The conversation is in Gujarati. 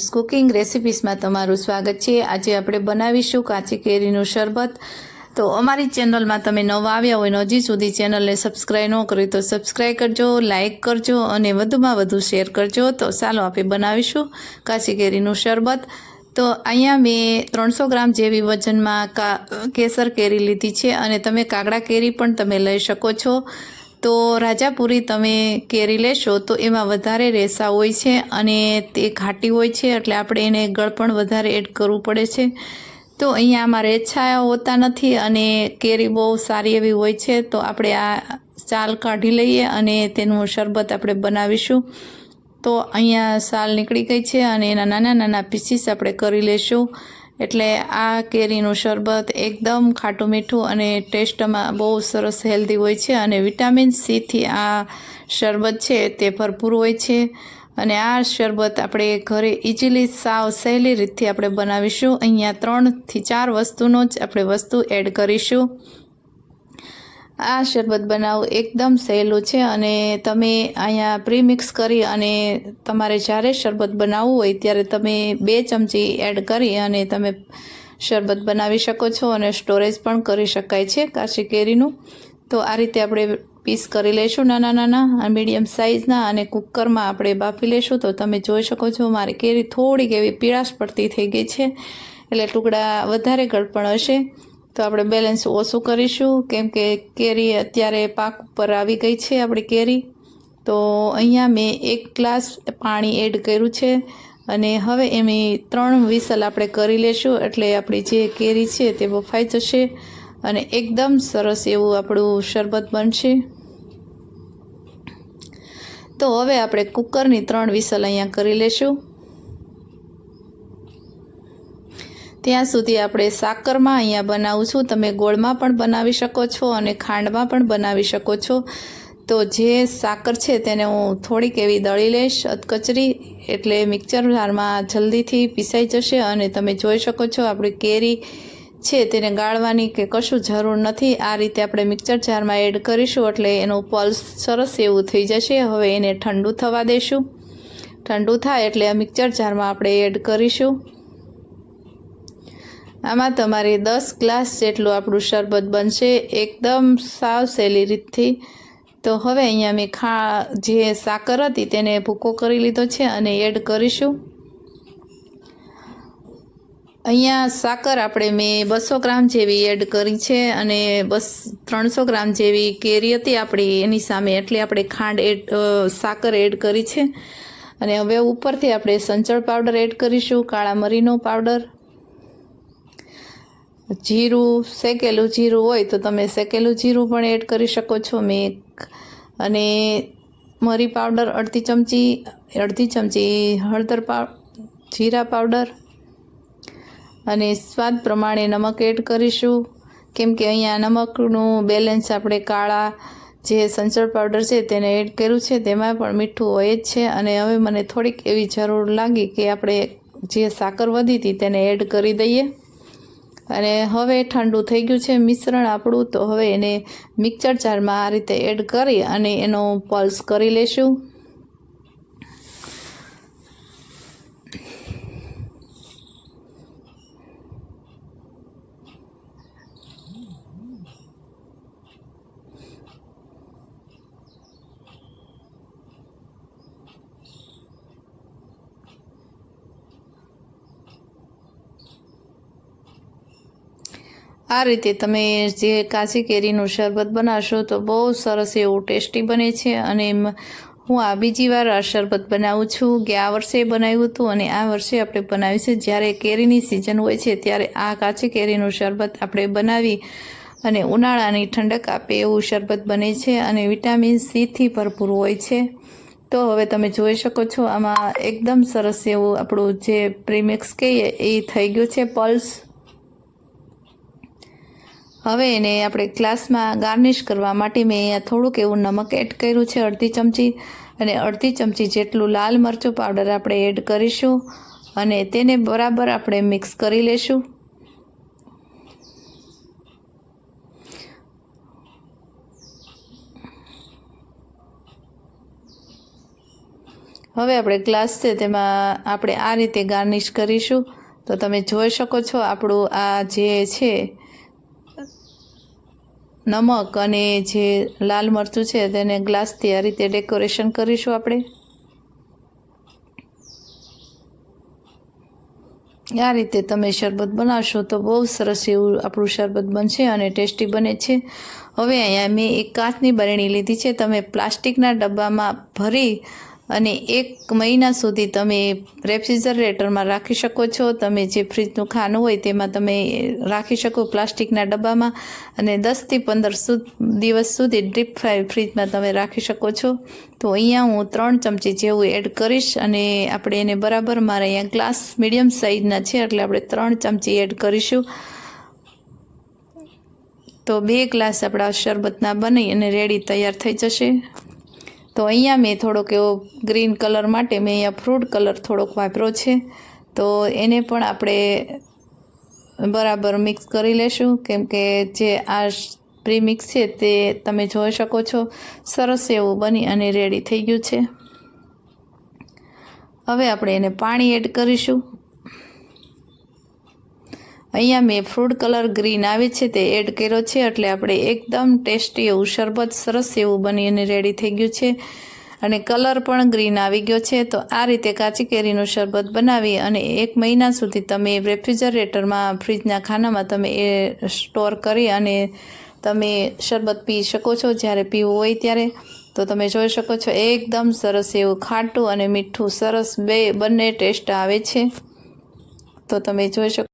ફ્રેન્ડ્સ કુકિંગ રેસિપીસમાં તમારું સ્વાગત છે। આજે આપણે બનાવીશું કાચી કેરીનું શરબત। તો અમારી ચેનલમાં તમે નવા આવ્યા હોય ને હજી સુધી ચેનલને સબસ્ક્રાઈબ ન કરી તો સબસ્ક્રાઈબ કરજો, લાઇક કરજો અને વધુમાં વધુ શેર કરજો। તો ચાલો આપણે બનાવીશું કાચી કેરીનું શરબત। તો અહીંયા મેં 300 ગ્રામ જેવી વજનમાં કેસર કેરી લીધી છે અને તમે કાગડા કેરી પણ તમે લઈ શકો છો। તો રાજાપુરી તમે કેરી લેશો તો એમાં વધારે રેસા હોય છે અને તે ઘાટી હોય છે, એટલે આપણે એને ગળપણ વધારે એડ કરવું પડે છે। તો અહીંયા આમાં રેછા હોતા નથી અને કેરી બહુ સારી એવી હોય છે। તો આપણે આ છાલ કાઢી લઈએ અને તેનું શરબત આપણે બનાવીશું। તો અહીંયા છાલ નીકળી ગઈ છે અને એના નાના નાના પીસીસ આપણે કરી લેશું। એટલે આ કેરીનું શરબત એકદમ ખાટું મીઠું અને ટેસ્ટમાં બહુ સરસ હેલ્ધી હોય છે અને વિટામિન સીથી આ શરબત છે તે ભરપૂર હોય છે। અને આ શરબત આપણે ઘરે ઇઝીલી સાવ સહેલી રીતથી આપણે બનાવીશું। અહીંયા 3 થી 4 વસ્તુનો જ આપણે એડ કરીશું। આ શરબત બનાવવું એકદમ સહેલું છે અને તમે અહીંયા પ્રીમિક્સ કરી અને તમારે જ્યારે શરબત બનાવવું હોય ત્યારે તમે 2 ચમચી એડ કરી અને તમે શરબત બનાવી શકો છો અને સ્ટોરેજ પણ કરી શકાય છે કાચી કેરીનું। તો આ રીતે આપણે પીસ કરી લઈશું નાના નાના મીડિયમ સાઇઝના અને કુકરમાં આપણે બાફી લઈશું। તો તમે જોઈ શકો છો મારી કેરી થોડીક એવી પીળાશ પડતી થઈ ગઈ છે, એટલે ટુકડા વધારે ગળપણ હશે। તો આપણે બેલેન્સ ઓછું કરીશું કેમ કે કેરી અત્યારે પાક ઉપર આવી ગઈ છે આપણી કેરી। તો અહીંયા મેં 1 ગ્લાસ પાણી એડ કર્યું છે અને હવે એની 3 વિસલ આપણે કરી લેશું, એટલે આપણી જે કેરી છે તે બફાઈ જશે અને એકદમ સરસ એવું આપણું શરબત બનશે। તો હવે આપણે કુકરની 3 વિસલ અહીંયા કરી લેશું। ત્યાં સુધી આપણે સાકરમાં અહીંયા બનાવું છું, તમે ગોળમાં પણ બનાવી શકો છો અને ખાંડમાં પણ બનાવી શકો છો। તો જે સાકર છે તેને હું થોડીક એવી દળી લઈશ અધકચરી, એટલે મિક્સર જારમાં જલ્દીથી પીસાઈ જશે અને તમે જોઈ શકો છો આપણી કેરી છે તેને ગાળવાની કે કશું જરૂર નથી। આ રીતે આપણે મિક્સર જારમાં એડ કરીશું એટલે એનું પલ્સ સરસ એવું થઈ જશે। હવે એને ઠંડુ થવા દઈશું। ઠંડુ થાય એટલે આ મિક્સર જારમાં આપણે એડ કરીશું। આમાં તમારે 10 ગ્લાસ જેટલું આપણું શરબત બનશે એકદમ સાવ સહેલી રીતથી। તો હવે અહીંયા મેં જે સાકર હતી તેને ભૂકો કરી લીધો છે અને એડ કરીશું। અહીંયા સાકર આપણે મેં 200 ગ્રામ જેવી એડ કરી છે અને 300 ગ્રામ જેવી કેરી હતી આપણી એની સામે, એટલે આપણે સાકર એડ કરી છે। અને હવે ઉપરથી આપણે સંચળ પાવડર એડ કરીશું, કાળા મરીનો પાવડર, જીરું, શેકેલું જીરું હોય તો તમે શેકેલું જીરું પણ એડ કરી શકો છો। અને મરી પાવડર અડધી ચમચી હળદર જીરા પાવડર અને સ્વાદ પ્રમાણે નમક એડ કરીશું, કેમ કે અહીંયા નમકનું બેલેન્સ આપણે કાળા જે સંચળ પાવડર છે તેને એડ કર્યું છે તેમાં પણ મીઠું હોય જ છે। અને હવે મને થોડીક એવી જરૂર લાગી કે આપણે જે સાકર વધી હતી તેને એડ કરી દઈએ। અને હવે ઠંડુ થઈ ગયું છે મિશ્રણ આપણું, તો હવે એને મિક્સર જારમાં આ રીતે એડ કરી અને એનો પલ્સ કરી લેશું। આ રીતે તમે જે કાચી કેરીનું શરબત બનાવશો તો બહુ સરસ એવું ટેસ્ટી બને છે। અને હું આ બીજી વાર આ શરબત બનાવું છું, ગયા વર્ષે બનાવ્યું હતું અને આ વર્ષે આપણે બનાવ્યું છે। જ્યારે કેરીની સિઝન હોય છે ત્યારે આ કાચી કેરીનું શરબત આપણે બનાવી અને ઉનાળાની ઠંડક આપે એવું શરબત બને છે અને વિટામિન સીથી ભરપૂર હોય છે। તો હવે તમે જોઈ શકો છો આમાં એકદમ સરસ એવું આપણું જે પ્રીમિક્સ કહીએ એ થઈ ગયું છે પલ્સ। હવે એને આપણે ગ્લાસમાં ગાર્નિશ કરવા માટે મેં અહીંયા થોડુંક એવું નમક એડ કર્યું છે અડધી ચમચી, અને અડધી ચમચી જેટલું લાલ મરચું પાવડર આપણે એડ કરીશું અને તેને બરાબર આપણે મિક્સ કરી લેશું। હવે આપણે ગ્લાસ છે તેમાં આપણે આ રીતે ગાર્નિશ કરીશું. તો તમે જોઈ શકો છો આપણું આ જે છે નમક અને જે લાલ મરચું છે તેને ગ્લાસથી આ રીતે ડેકોરેશન કરીશું આપણે. આ રીતે તમે શરબત બનાવશો તો બહુ સરસ એવું આપણું શરબત બનશે અને ટેસ્ટી બને છે. હવે અહીંયા મેં એક કાચની બરણી લીધી છે. તમે પ્લાસ્ટિકના ડબ્બામાં ભરી અને 1 મહિના સુધી તમે રેફ્રિજરેટરમાં રાખી શકો છો. તમે જે ફ્રીજનું ખાનું હોય તેમાં તમે રાખી શકો પ્લાસ્ટિકના ડબ્બામાં, અને 10થી 15 દિવસ સુધી ડીપ ફ્રીજમાં તમે રાખી શકો છો. તો અહીંયા હું 3 ચમચી જેવું એડ કરીશ અને આપણે એને બરાબર, મારે અહીંયા ગ્લાસ મીડિયમ સાઇઝના છે એટલે આપણે 3 ચમચી એડ કરીશું. તો 2 ગ્લાસ આપણા શરબતના બની અને રેડી તૈયાર થઈ જશે. તો અહીંયા મેં થોડોક એવો ગ્રીન કલર માટે મેં અહીંયા ફ્રૂટ કલર થોડોક વાપર્યો છે. તો એને પણ આપણે બરાબર મિક્સ કરી લેશું, કેમ કે જે આ પ્રીમિક્સ છે તે તમે જોઈ શકો છો સરસ એવું બની અને રેડી થઈ ગયું છે. હવે આપણે એને પાણી એડ કરીશું. અહીંયા મેં ફ્રૂટ કલર ગ્રીન આવે છે તે એડ કર્યો છે એટલે આપણે એકદમ ટેસ્ટી એવું શરબત સરસ એવું બની અને રેડી થઈ ગયું છે અને કલર પણ ગ્રીન આવી ગયો છે. તો આ રીતે કાચી કેરીનું શરબત બનાવી અને 1 મહિના સુધી તમે રેફ્રિજરેટરમાં ફ્રીજના ખાનામાં તમે એ સ્ટોર કરી અને તમે શરબત પી શકો છો જ્યારે પીવું હોય ત્યારે. તો તમે જોઈ શકો છો એકદમ સરસ એવું ખાટું અને મીઠું સરસ બંને ટેસ્ટ આવે છે. તો તમે જોઈ શકો